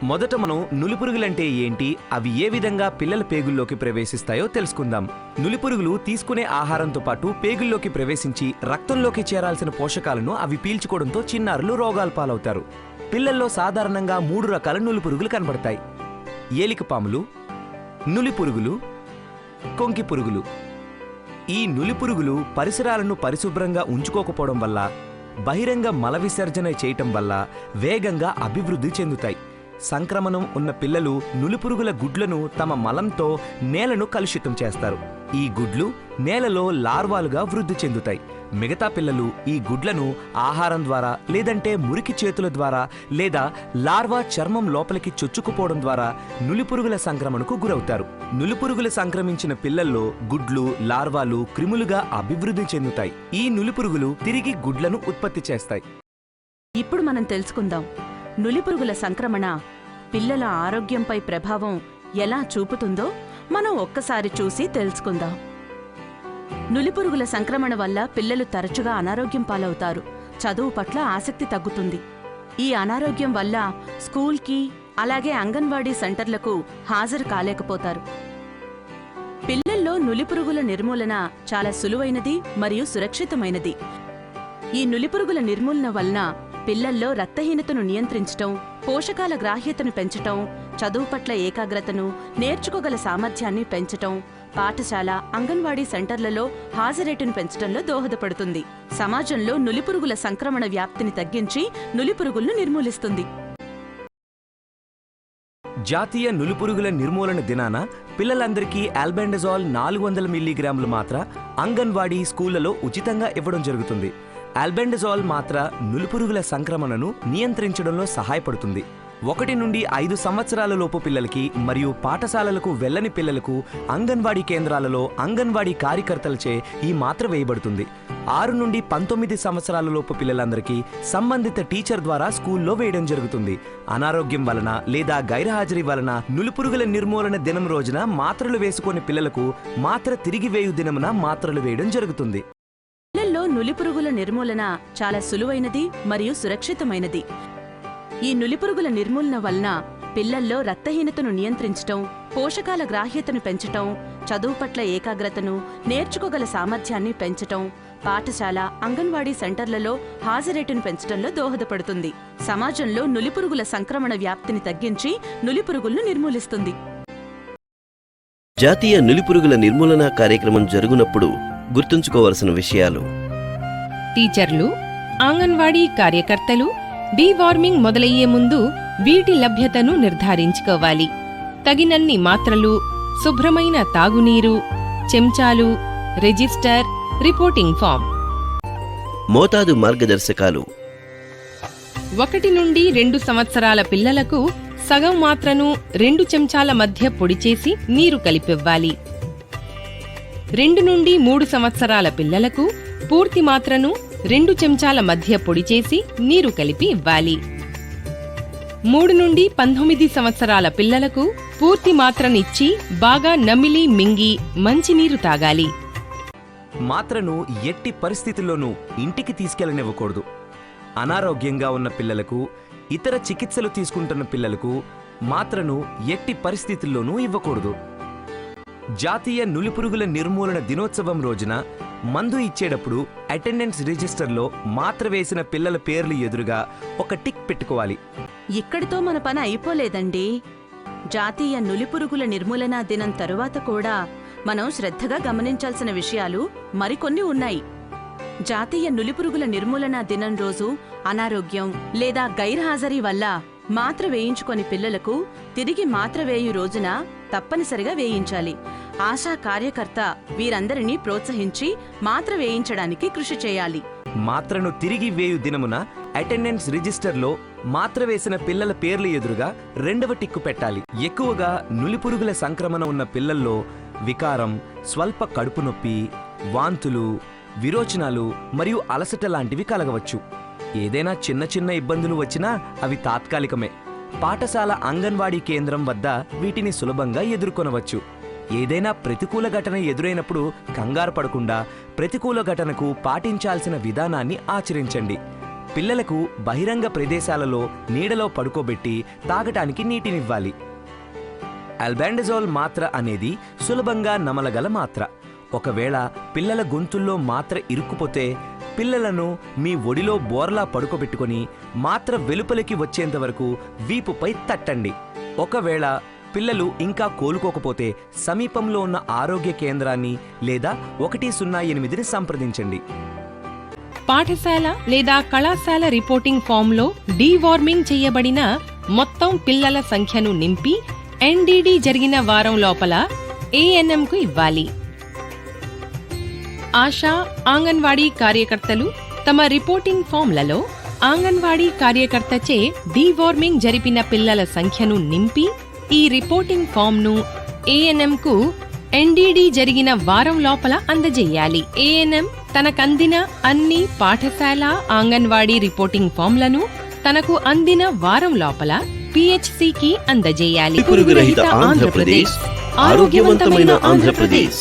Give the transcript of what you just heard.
మొదట మనం నులిపురుగులంటే ఏంటి, అవి ఏ విధంగా పిల్లల పేగుల్లోకి ప్రవేశిస్తాయో తెలుసుకుందాం. నులిపురుగులు తీసుకునే ఆహారంతో పాటు పేగుల్లోకి ప్రవేశించి రక్తంలోకి చేరాల్సిన పోషకాలను అవి పీల్చుకోవడంతో చిన్నారులు రోగాల పాలవుతారు. పిల్లల్లో సాధారణంగా 3 రకాల నులిపురుగులు కనబడతాయి: ఏలికపాములు, నులిపురుగులు, కొంకి పురుగులు. ఈ నులిపురుగులు పరిసరాలను పరిశుభ్రంగా ఉంచుకోకపోవడం వల్ల, బహిరంగ మల విసర్జన చేయటం వల్ల వేగంగా అభివృద్ధి చెందుతాయి. సంక్రమణం ఉన్న పిల్లలు నులిపురుగుల గుడ్లను తమ మలంతో నేలను కలుషితం చేస్తారు. ఈ గుడ్లు నేలలో లార్వాలుగా వృద్ధి చెందుతాయి. మిగతా పిల్లలు ఈ గుడ్లను ఆహారం ద్వారా, లేదంటే మురికి చేతుల ద్వారా, లేదా లార్వా చర్మం లోపలికి చొచ్చుకుపోవడం ద్వారా నులిపురుగుల సంక్రమణకు గురవుతారు. నులిపురుగులు సంక్రమించిన పిల్లల్లో గుడ్లు, లార్వాలు క్రిములుగా అభివృద్ధి చెందుతాయి. ఈ నులిపురుగులు తిరిగి గుడ్లను ఉత్పత్తి చేస్తాయి. ఇప్పుడు మనం తెలుసుకుందాం, నులిపురుగుల సంక్రమణ పిల్లల ఆరోగ్యంపై ప్రభావం ఎలా చూపుతుందో మనం ఒక్కసారి చూసి తెలుసుకుందాం. నులిపురుగుల సంక్రమణ వల్ల పిల్లలు తరచుగా అనారోగ్యం పాలవుతారు. చదువు పట్ల ఆసక్తి తగ్గుతుంది. ఈ అనారోగ్యం వల్ల స్కూల్కి, అలాగే అంగన్వాడీ సెంటర్లకు హాజరు కాలేకపోతారు. పిల్లల్లో నులిపురుగుల నిర్మూలన చాలా సులువైనది మరియు సురక్షితమైనది. ఈ నులిపురుగుల నిర్మూలన వలన పిల్లల్లో రక్తహీనతను నియంత్రించటం, పోషకాల గ్రాహ్యతను పెంచటం, చదువు పట్ల ఏకాగ్రతను, నేర్చుకోగల సామర్థ్యాన్ని పెంచటం, పాఠశాల, అంగన్వాడీ సెంటర్లలో హాజరేటును పెంచడంలో దోహదపడుతుంది. సమాజంలో నులిపురుగుల సంక్రమణ వ్యాప్తిని తగ్గించి నులిపురుగులను నిర్మూలిస్తుంది. జాతీయ నులిపురుగుల నిర్మూలన దినాన పిల్లలందరికీ ఆల్బెండజోల్ 400 మిల్లీగ్రాములు మాత్ర అంగన్వాడీ స్కూళ్లలో ఉచితంగా ఇవ్వడం జరుగుతుంది. ఆల్బెండజోల్ మాత్ర నులిపురుగుల సంక్రమణను నియంత్రించడంలో సహాయపడుతుంది. 1 నుండి 5 సంవత్సరాల లోపు పిల్లలకి మరియు పాఠశాలలకు వెళ్లని పిల్లలకు అంగన్వాడీ కేంద్రాలలో అంగన్వాడీ కార్యకర్తలచే ఈ మాత్ర వేయబడుతుంది. 6 నుండి 19 సంవత్సరాల లోపు పిల్లలందరికీ సంబంధిత టీచర్ ద్వారా స్కూల్లో వేయడం జరుగుతుంది. అనారోగ్యం వలన లేదా గైర్హాజరీ వలన నులిపురుగుల నిర్మూలన దినం రోజున మాత్రలు వేసుకునే పిల్లలకు మాత్ర తిరిగి వేయు దినమున మాత్రలు వేయడం జరుగుతుంది. పిల్లల్లో నులిపురుగుల నిర్మూలన చాలా సులువైనది మరియు సురక్షితమైనది. ఈ నులిపురుగుల నిర్మూలన వలన పిల్లల్లో రక్తహీనతను నియంత్రించటం, పోషకాల గ్రాహ్యతను పెంచటం, చదువు పట్ల ఏకాగ్రతను, నేర్చుకోగల సామర్థ్యాన్ని పెంచటం, పాఠశాల, అంగన్వాడీ సెంటర్లలో హాజరేటును పెంచడంలో దోహదపడుతుంది. సమాజంలో నులిపురుగుల సంక్రమణ వ్యాప్తిని తగ్గించి నులిపురుగులను నిర్మూలిస్తుంది. జాతీయ నులిపురుగుల నిర్మూలన కార్యక్రమం జరుగునప్పుడు గుర్తుంచుకోవలసిన విషయాలు: టీచర్లు, అంగన్వాడీ కార్యకర్తలు డీవార్మింగ్ మొదలయ్యే ముందు వీటి లభ్యతను నిర్ధారించుకోవాలి. తగినన్ని మాత్రలు, శుభ్రమైన తాగునీరు, చెంచాలు, రిజిస్టర్, రిపోర్టింగ్ ఫామ్. మోతాదు మార్గదర్శకాలు: 1 నుండి 2 సంవత్సరాల పిల్లలకు సగం మాత్రను 2 చెంచాల మధ్య పొడిచేసి నీరు కలిపివ్వాలి. 2 నుండి 3 సంవత్సరాల పిల్లలకు పూర్తి మాత్రను 2 చెంచాల మధ్య పొడిచేసి నీరు కలిపి ఇవ్వాలి. 3 నుండి 19 సంవత్సరాల పిల్లలకు పూర్తి మాత్రనిచ్చి బాగా నమిలి మింగి మంచినీరు తాగాలి. మాత్రను ఎట్టి పరిస్థితుల్లోనూ ఇంటికి తీసుకెళ్లనివ్వకూడదు. అనారోగ్యంగా ఉన్న పిల్లలకు, ఇతర చికిత్సలు తీసుకుంటున్న పిల్లలకు మాత్రను ఎట్టి పరిస్థితుల్లోనూ ఇవ్వకూడదు. జాతీయ నులిపురుగుల నిర్మూలన దినోత్సవం రోజున మందు ఇచ్చేటప్పుడు అటెండెన్స్ రిజిస్టర్లో మాత్ర వేసిన పిల్లల పేర్లు ఎదురుగా ఒక టిక్ పెట్టుకోవాలి. ఇక్కడితో మన పని అయిపోలేదండి. జాతీయ నులిపురుగుల నిర్మూలన దినం తరువాత కూడా మనం శ్రద్ధగా గమనించాల్సిన విషయాలు మరికొన్ని ఉన్నాయి. జాతీయ నులిపురుగుల నిర్మూలన దినం రోజు అనారోగ్యం లేదా గైర్హాజరీ వల్ల మాత్ర వేయించుకొని పిల్లలకు తిరిగి మాత్ర వేయు రోజున తప్పనిసరిగా వేయించాలి. ఆశా కార్యకర్త వీరందరినీ ప్రోత్సహించి మాత్ర వేయించడానికి కృషి చేయాలి. మాత్రను తిరిగి వేయు దినమున అటెండెన్స్ రిజిస్టర్లో మాత్ర వేసిన పిల్లల పేర్లు ఎదురుగా 2వ టిక్కు పెట్టాలి. ఎక్కువగా నులిపురుగుల సంక్రమణ ఉన్న పిల్లల్లో వికారం, స్వల్ప కడుపు నొప్పి, వాంతులు, విరోచనాలు మరియు అలసట లాంటివి కలగవచ్చు. ఏదైనా చిన్న చిన్న ఇబ్బందులు వచ్చినా అవి తాత్కాలికమే. పాఠశాల అంగన్వాడీ కేంద్రం వద్ద వీటిని సులభంగా ఎదుర్కొనవచ్చు. ఏదైనా ప్రతికూల ఘటన ఎదురైనప్పుడు కంగారు పడకుండా ప్రతికూల ఘటనకు పాటించాల్సిన విధానాన్ని ఆచరించండి. పిల్లలకు బహిరంగ ప్రదేశాలలో నీడలో పడుకోబెట్టి తాగటానికి నీటినివ్వాలి. ఆల్బెండజోల్ మాత్ర అనేది సులభంగా నమలగల మాత్ర. ఒకవేళ పిల్లల గొంతుల్లో మాత్ర ఇరుక్కుపోతే పిల్లలను మీ ఒడిలో బోర్లా పడుకోబెట్టుకొని మాత్ర వెలుపలికి వచ్చేంత వరకు వీపుపై తట్టండి. ఒకవేళ పిల్లలు ఇంకా కోలుకోకపోతే సమీపంలో ఉన్న ఆరోగ్య కేంద్రాన్ని లేదా 108ని సంప్రదించండి. పాఠశాల లేదా కళాశాల రిపోర్టింగ్ ఫామ్లో డీవార్మింగ్ చేయబడిన మొత్తం పిల్లల సంఖ్యను నింపి ఎన్డీడీ జరిగిన వారం లోపల ఏఎన్ఎంకు ఇవ్వాలి. ఆశా, ఆంగన్వాడీ కార్యకర్తలు తమ రిపోర్టింగ్ ఫామ్లలో ఆంగన్వాడీ కార్యకర్తచే డీవార్మింగ్ జరిపిన పిల్లల సంఖ్యను నింపి ఈ రిపోర్టింగ్ ఫామ్ను ఏఎన్ఎంకు ఎన్డీడీ జరిగిన వారం లోపల అందజేయాలి. ఏఎన్ఎం తనకందిన అన్ని పాఠశాల, ఆంగన్వాడీ రిపోర్టింగ్ ఫామ్లను తనకు అందిన వారం లోపల పిహెచ్సికి అందజేయాలి. పురుగు రహిత ఆంధ్రప్రదేశ్, ఆరోగ్యవంతమైన ఆంధ్రప్రదేశ్.